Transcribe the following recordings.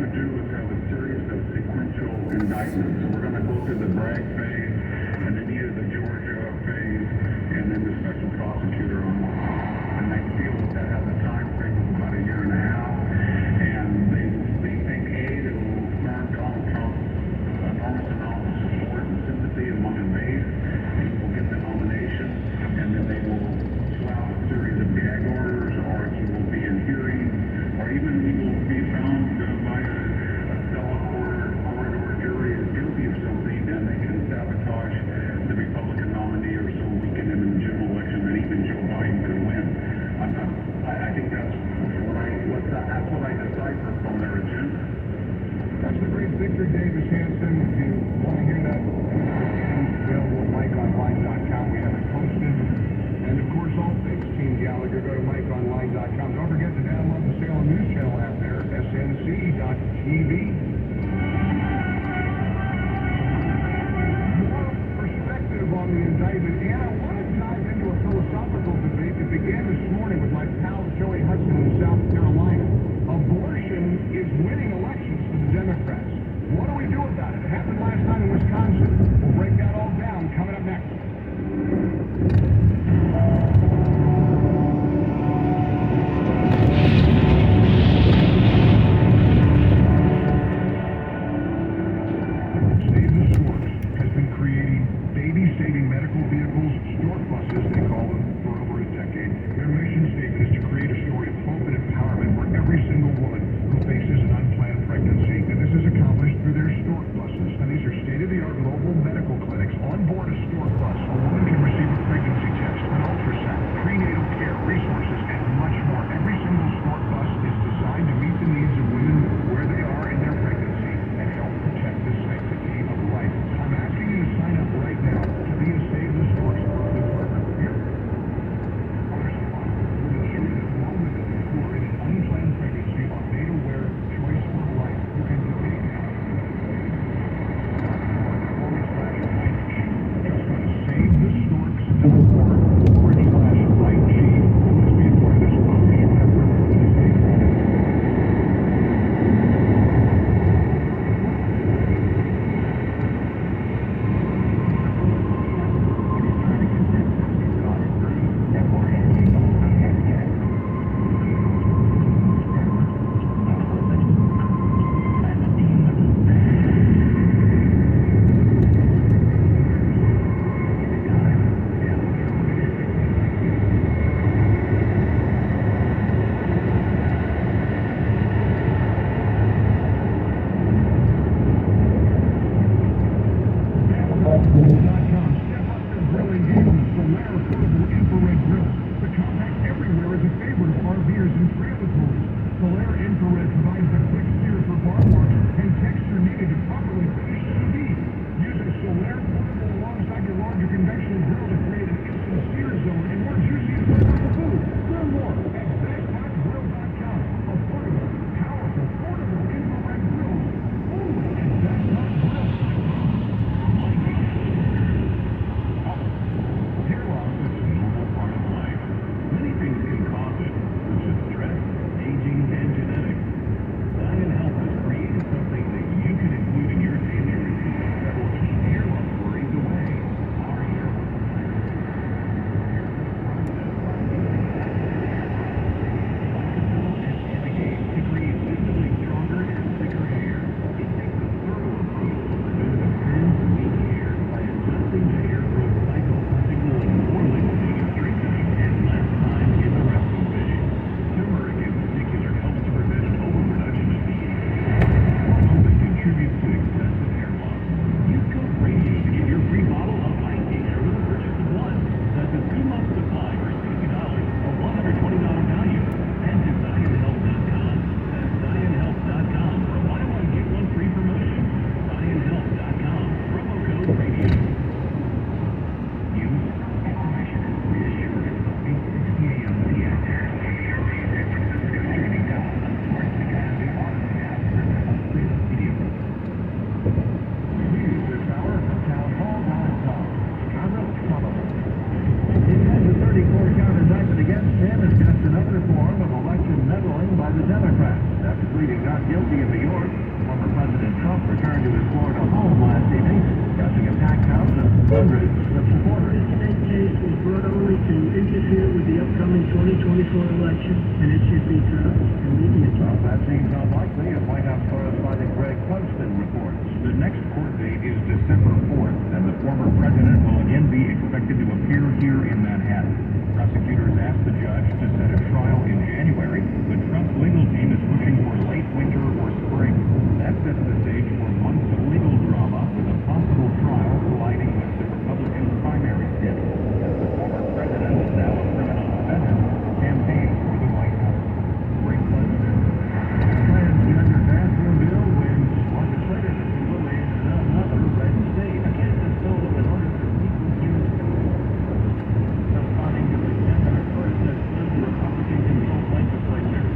going to do is have a series of sequential indictments. So we're going to go through the Bragg phase, and then either the Georgia phase, and then the special prosecutor on one. And they feel that has a time frame of about a year and a half. And they think, A, that will earn Donald Trump enormous amounts of support and sympathy among his base, and he will get the nomination, and then they will slap a series of gag orders, or he will be in hearings, or even he will be found by a corridor jury as guilty of something, and they can sabotage the Republican nominee or so weaken him in the general election that even Joe Biden could win. I think that's what I decipher from their agenda. That's the great Victor Davis Hanson. If you want to hear that, available at MikeOnline.com. We have it posted. And of course, all things Team Gallagher, go to MikeOnline.com. Don't forget to download the Salem News Channel app there, snc.tv. More perspective on the indictment. And I want to dive into a philosophical debate that began this morning with my pal Joey Hudson in South Carolina. Abortion is winning elections for the Democrats. What do we do about it? It happened last night in Wisconsin. We'll break that all down coming up next. Save the Storks has been creating baby-saving medical vehicles, stork buses, they call them, for over a decade. Their mission statement is to create a story of hope and empowerment for every single woman who faces an unplanned pregnancy. And this is accomplished through their stork buses. And these are state-of-the-art global medical clinics. On board a stork bus, a woman can receive a pregnancy test, an ultrasound, prenatal care, resources, and much more. Every single stork bus is designed to meet the needs of women where they are in their pregnancy and help protect the sanctity of life. I'm asking you to sign up right now to be a Save the Storks partner. Here. There's a lot. We'll ensure that more women who are in an unplanned pregnancy are made aware. Choice for life. You can donate now. Just go to SaveTheStorks.org/IG. Let's be a part of this publishing effort. Against him is just another form of election meddling by the Democrats. After pleading not guilty in New York, former President Trump returned to his Florida home last evening, discussing a packed house of hundreds of supporters. This state case was brought only to interfere with the upcoming 2024 election, and it should be dropped immediately. Well, that seems unlikely, as White House correspondent Greg Clugston reports. The next court date is December 4th, and the former president will again be expected to appear here in Manhattan. Prosecutors asked the judge to set a trial in January, but Trump's legal team is pushing for late winter or spring. That sets the stage for months of legal drama, with a possible trial colliding with the Republican primary dip, as the former president, now a criminal defendant, campaigns for the White House. Greg Clugston. Transgender bathroom bill wins legislators in Louis and another red state. Against the soul in order for people to use responding to the gender first that split the Republican-controlled legislature. The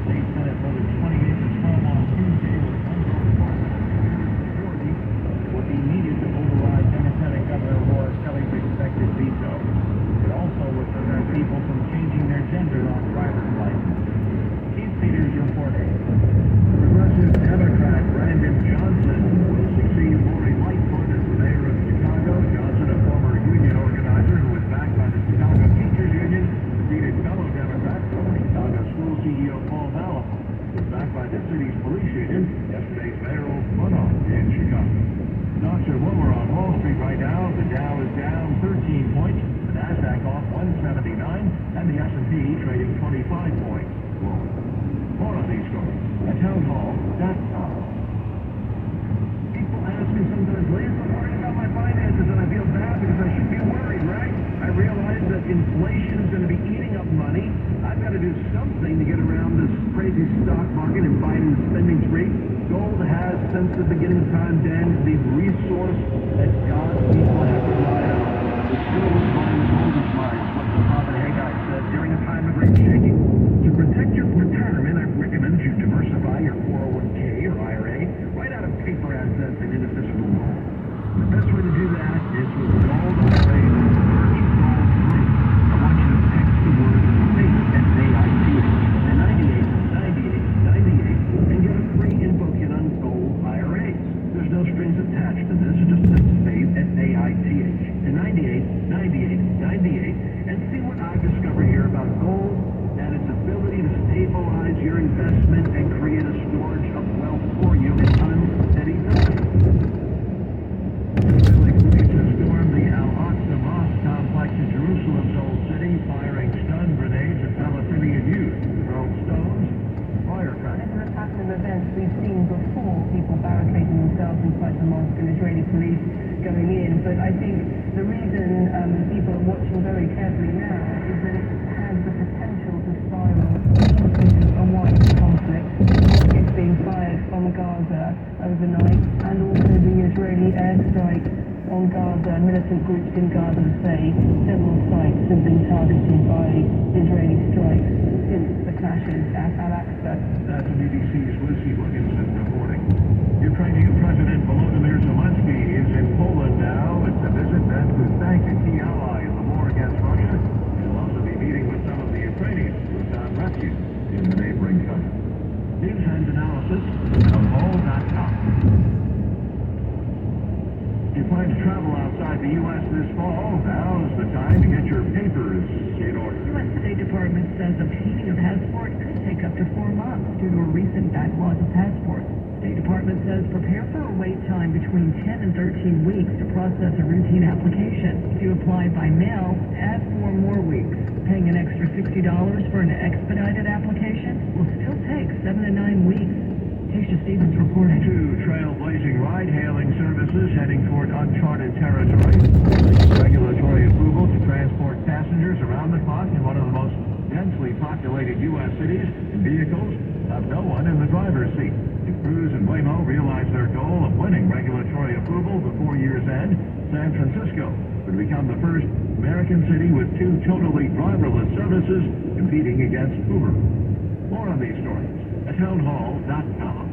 state Senate voted 28 to 12 on Tuesday with one vote for. Majority would be needed to override Democratic Governor Laura Kelly's expected veto. It also would prevent people from changing their gender on driver's license. Keith Peters reporting. Progressive Democrat Brandon Johnson will succeed Lori Lightfoot as the mayor of Chicago. Johnson, a former union organizer who was backed by the Chicago Teachers Union, defeated fellow Democrat, former Chicago school CEO Paul Vallejo, who was backed by the city's police union, yesterday's mayoral runoff in Chicago. Stocks are lower on Wall Street right now. The Dow is down 13 points, the NASDAQ off 179, and the S&P trading 25 points lower. More on these stories at townhall.com. People ask me sometimes, Lance, I'm worried about my finances and I feel bad because I should be worried, right? I realize that inflation is going to be eating up money. I've got to do something to get around this crazy stock market and Biden's spending spree. Gold has, since the beginning of time, been the resource that God's people have relied on. The silver mine, the golden mine, is what the prophet Haggai said during a time of great shaking. To protect your retirement, I recommend you diversify your 401k or IRA right out of paper assets and into physical gold. The best way to do that is with gold IRA with Birch Gold Free. I want you to text the word SAFE, S-A-I-T-H, to 989898 and get a free info kit on gold IRAs. There's no strings attached to this, just SAFE, S-A-I-T-H, to 989898 and see what I've discovered here about gold and its ability to stabilize your investment and create a storage of wealth for you in unsteady times. Israeli police have stormed the Al-Aqsa Mosque complex in Jerusalem's Old City, firing stun grenades at Palestinian youth, throwing stones, firecrackers. This is a pattern of events we've seen before, people barricading themselves inside the mosque and Israeli police going in. But I think the reason people are watching very carefully now is that it has the potential to spiral into a wider conflict. It's being fired from Gaza overnight, and also the Israeli airstrike on Gaza. Militant groups in Gaza say several sites have been targeted by Israeli strikes since the clashes at Al-Aqsa. That's BBC's Lucy Williamson reporting. Ukrainian President Volodymyr Zelensky is in Poland now. It's a visit that to thank a key ally in the war against Russia. He'll also be meeting with some of the Ukrainians who found refuge in the neighboring country. News and analysis of all.com. If you plan to travel outside the U.S. this fall, now's the time to get your papers in order. U.S. State Department says obtaining a passport could take up to 4 months due to a recent backlog of passports. State Department says prepare for a wait time between 10 and 13 weeks to process a routine application. If you apply by mail, add 4 more weeks. Paying an extra $60 for an expedited application will still take 7 to 9 weeks. Keisha Stevens reporting. 2 trailblazing ride-hailing services heading toward uncharted territory. Regulatory approval to transport passengers around the clock in one of the most densely populated U.S. cities, and vehicles have no one in the driver's seat. If Cruz and Waymo realize their goal of winning regulatory approval before year's end, San Francisco would become the first American city with 2 totally driverless services competing against Uber. More on these stories at townhall.com.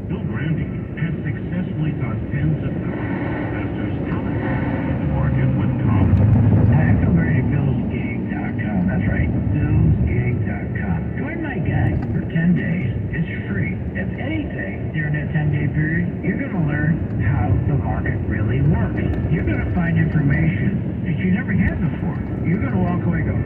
Bill Brandy has successfully taught tens of thousands of investors how to navigate the market with confidence. Hi, come over to BillsGig.com. That's right, BillsGig.com. Join my gang for 10 days. It's free. If anything, during that 10-day period, you're going to learn how the market really works. You're going to find information that you never had before. You're going to walk away and go,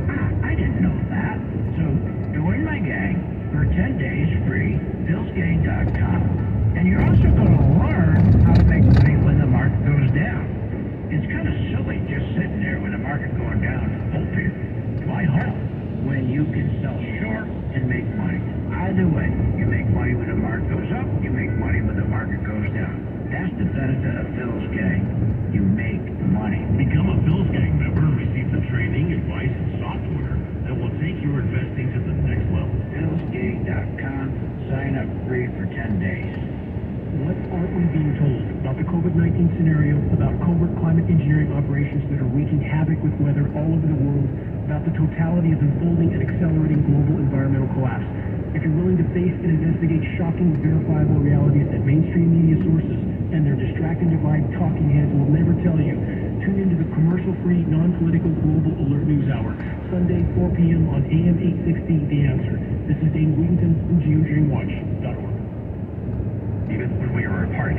I didn't know that. So join my gang for 10 days free, BillsGang.com. And you're also going to learn how to make money when the market goes down. It's kind of silly just sitting there when the market going down, hoping. Why hope when you can sell short and make money? Either way, you make money when the market goes up, you make money when the market goes down. That's the benefit of Bill's Gang. You make money. Become a Bill's Gang member and receive the training, advice, and software that will take your investing to the next level. BillsGang.com. Sign up free for 10 days. What aren't we being told about the COVID-19 scenario, about covert climate engineering operations that are wreaking havoc with weather all over the world, about the totality of unfolding and accelerating global environmental collapse? If you're willing to face and investigate shocking, verifiable realities that mainstream media sources and their distracted divide talking heads will never tell you, tune into the commercial-free, non-political Global Alert News Hour, Sunday, 4 p.m. on AM 860, The Answer. This is Dane Wigington from GeoDreamWatch.org. Even when we are apart,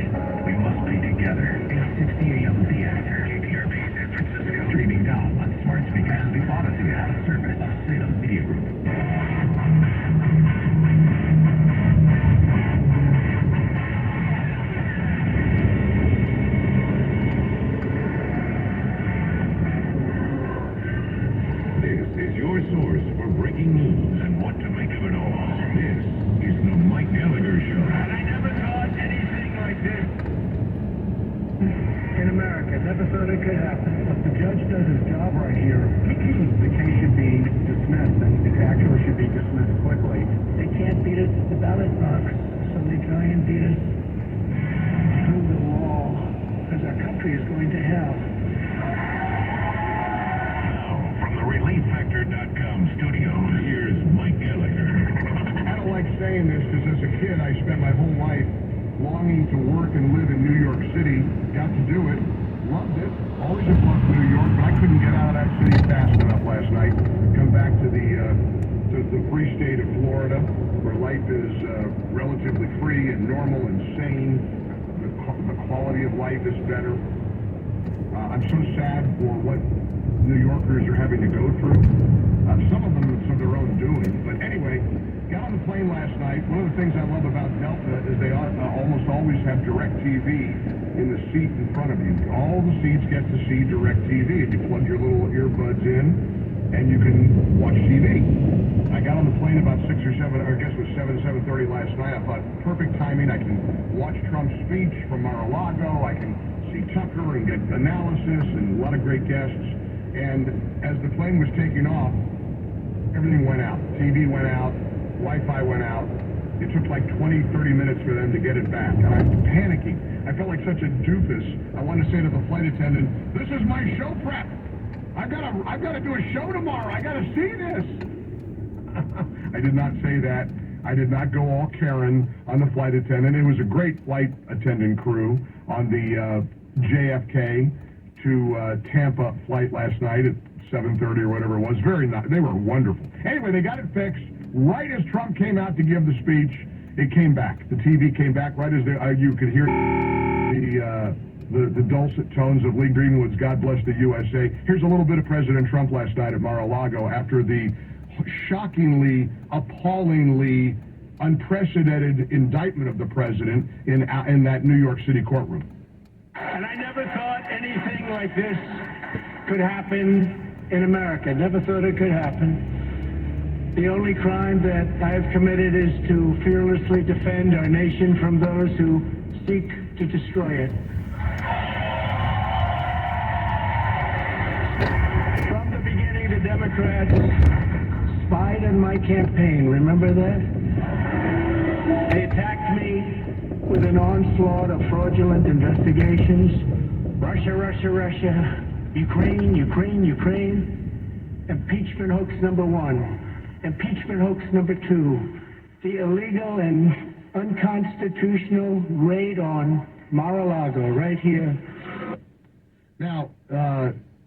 we must be together. 8:60 a.m. The Answer. KPRB San Francisco. Streaming now on smart speakers. The Odyssey app. Service of Salem Media Group. This is your source for breaking news and what to make of it all. This is the Mike Gallagher Show. And I never thought anything like this in America. Never thought it could happen. But the judge does his job right here. The case should be dismissed, and it actually should be dismissed quickly. They can't beat us at the ballot box, so they try and beat us through the wall, because our country is going to hell. Now, from the ReliefFactor.com studio, here's Mike Gallagher. I don't like saying this because as a kid I spent my whole life longing to work and live in New York City. Got to do it. Loved it. Always have loved New York, but I couldn't get out of that city fast enough last night. Come back to the free state of Florida, where life is relatively free and normal and sane. The quality of life is better. I'm so sad for what New Yorkers are having to go through. Some of them it's of their own doing. But anyway, got on the plane last night. One of the things I love about Delta is they almost always have DirecTV in the seat in front of you. All the seats get to see DirecTV. You plug your little earbuds in, and you can watch TV. I got on the plane about 6 or 7, or I guess it was 7:30 last night. I thought, perfect timing. I can watch Trump's speech from Mar-a-Lago. I can see Tucker and get analysis and a lot of great guests. And as the plane was taking off, everything went out. TV went out. Wi-Fi went out. It took like 20, 30 minutes for them to get it back. And I was panicking. I felt like such a doofus. I wanted to say to the flight attendant, this is my show prep. I've got to do a show tomorrow. I got to see this. I did not say that. I did not go all Karen on the flight attendant. It was a great flight attendant crew on the JFK to Tampa flight last night at 7:30 or whatever it was. Very nice. They were wonderful. Anyway, they got it fixed. Right as Trump came out to give the speech, it came back. The TV came back right as you could hear the dulcet tones of Lee Greenwood's God Bless the USA. Here's a little bit of President Trump last night at Mar-a-Lago after the shockingly, appallingly, unprecedented indictment of the president in that New York City courtroom. And I never thought anything like this could happen in America. Never thought it could happen. The only crime that I have committed is to fearlessly defend our nation from those who seek to destroy it. From the beginning, the Democrats spied on my campaign. Remember that? They attacked me with an onslaught of fraudulent investigations. Russia, Russia, Russia. Ukraine, Ukraine, Ukraine. Impeachment hoax number 1. Impeachment hoax number 2. The illegal and unconstitutional raid on Mar-a-Lago right here. Now,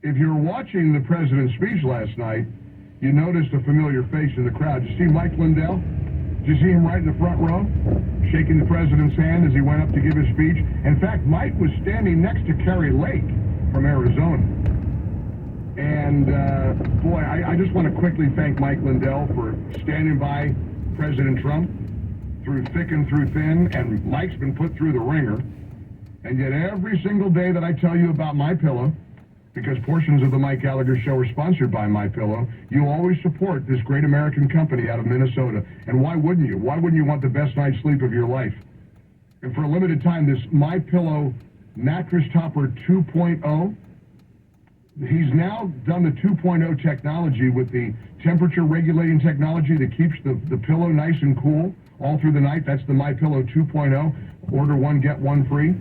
if you're watching the president's speech last night, you noticed a familiar face in the crowd. You see Mike Lindell? Did you see him right in the front row, shaking the president's hand as he went up to give his speech? In fact, Mike was standing next to Kerry Lake from Arizona. And, boy, I just want to quickly thank Mike Lindell for standing by President Trump through thick and through thin, and Mike's been put through the ringer. And yet every single day that I tell you about MyPillow, because portions of the Mike Gallagher Show are sponsored by MyPillow, you always support this great American company out of Minnesota. And why wouldn't you? Why wouldn't you want the best night's sleep of your life? And for a limited time, this MyPillow Mattress Topper 2.0, he's now done the 2.0 technology with the temperature regulating technology that keeps the pillow nice and cool all through the night. That's the MyPillow 2.0. Order one, get one free.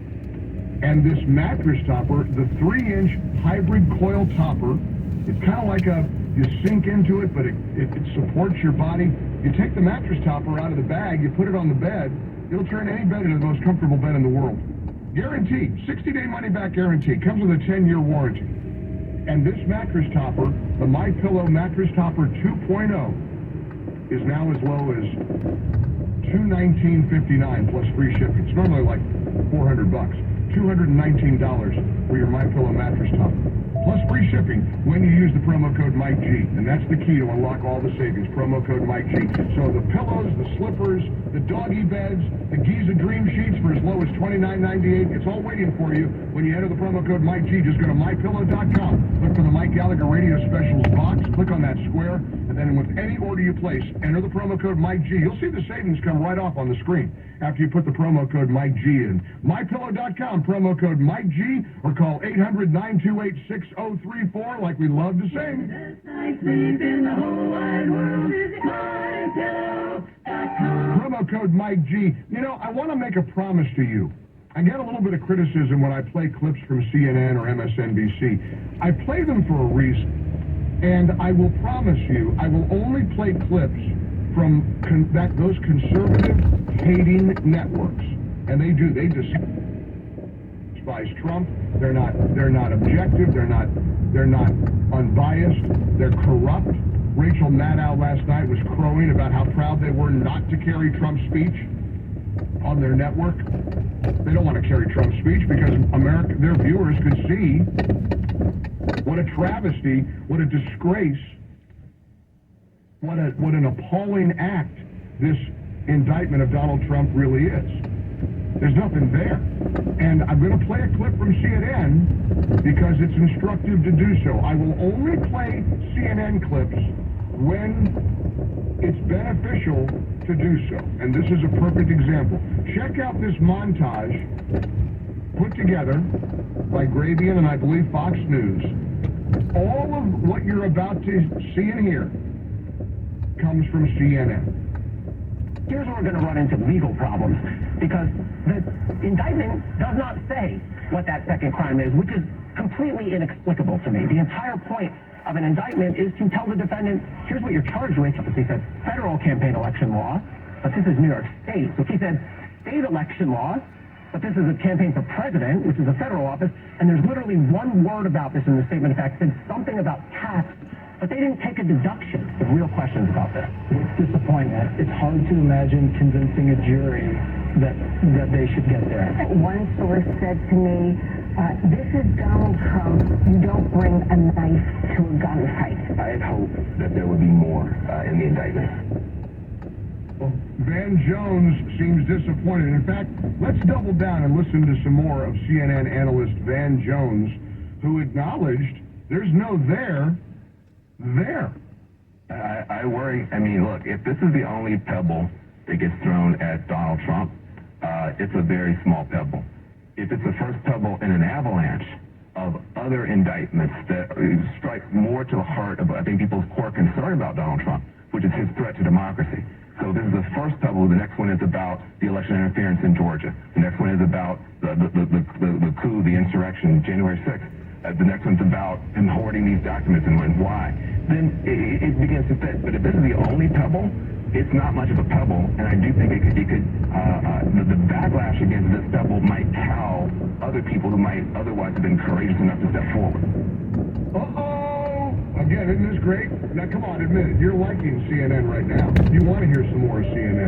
And this mattress topper, the 3-inch hybrid coil topper, it's kind of like you sink into it, but it supports your body. You take the mattress topper out of the bag, you put it on the bed, it'll turn any bed into the most comfortable bed in the world. Guaranteed, 60-day money-back guarantee, comes with a 10-year warranty. And this mattress topper, the MyPillow Mattress Topper 2.0, is now as low as $219.59 plus free shipping. It's normally like $400. $219 for your MyPillow mattress topper. Plus free shipping when you use the promo code MikeG. And that's the key to unlock all the savings. Promo code MikeG. So the pillows, the slippers, the doggy beds, the Giza Dream Sheets for as low as $29.98. It's all waiting for you when you enter the promo code MikeG. Just go to MyPillow.com. Look for the Mike Gallagher Radio Specials box. Click on that square. And then with any order you place, enter the promo code MikeG. You'll see the savings come right off on the screen after you put the promo code MikeG in. MyPillow.com, promo code MikeG, or call 800-928-6034 like we love to sing. Promo code MikeG. You know, I want to make a promise to you. I get a little bit of criticism when I play clips from CNN or MSNBC. I play them for a reason. And I will promise you, I will only play clips from those conservative hating networks. And they despise Trump. They're not objective. They're not unbiased. They're corrupt. Rachel Maddow last night was crowing about how proud they were not to carry Trump's speech on their network. They don't want to carry Trump's speech because their viewers could see what a travesty, what a disgrace, what an appalling act this indictment of Donald Trump really is. There's nothing there. And I'm going to play a clip from CNN because it's instructive to do so. I will only play CNN clips when it's beneficial to do so. And this is a perfect example. Check out this montage put together by Gravian and I believe Fox News. All of what you're about to see and hear comes from CNN. Here's where we're going to run into legal problems, because the indictment does not say what that second crime is, which is completely inexplicable to me. The entire point of an indictment is to tell the defendant, here's what you're charged with. He said federal campaign election law, but this is New York State. So he said state election law, but this is a campaign for president, which is a federal office, and there's literally one word about this in the statement of fact. It said something about tax, but they didn't take a deduction. The real questions about that. Disappointment. It's hard to imagine convincing a jury that they should get there. One source said to me, this is Donald Trump. You don't bring a knife to a gunfight. I had hoped that there would be more in the indictment. Well, Van Jones seems disappointed. In fact, let's double down and listen to some more of CNN analyst Van Jones, who acknowledged there's no there. I worry. I mean, look, if this is the only pebble that gets thrown at Donald Trump, it's a very small pebble. If it's the first pebble in an avalanche of other indictments that strike more to the heart of, I think, people's core concern about Donald Trump, which is his threat to democracy. So this is the first pebble. The next one is about the election interference in Georgia. The next one is about the coup, the insurrection, January 6th. The next one's about him hoarding these documents and why. Then it begins to fit. But if this is the only pebble, it's not much of a pebble, and I do think the backlash against this pebble might cow other people who might otherwise have been courageous enough to step forward. Uh-oh! Again, isn't this great? Now, come on, admit it. You're liking CNN right now. You want to hear some more of CNN.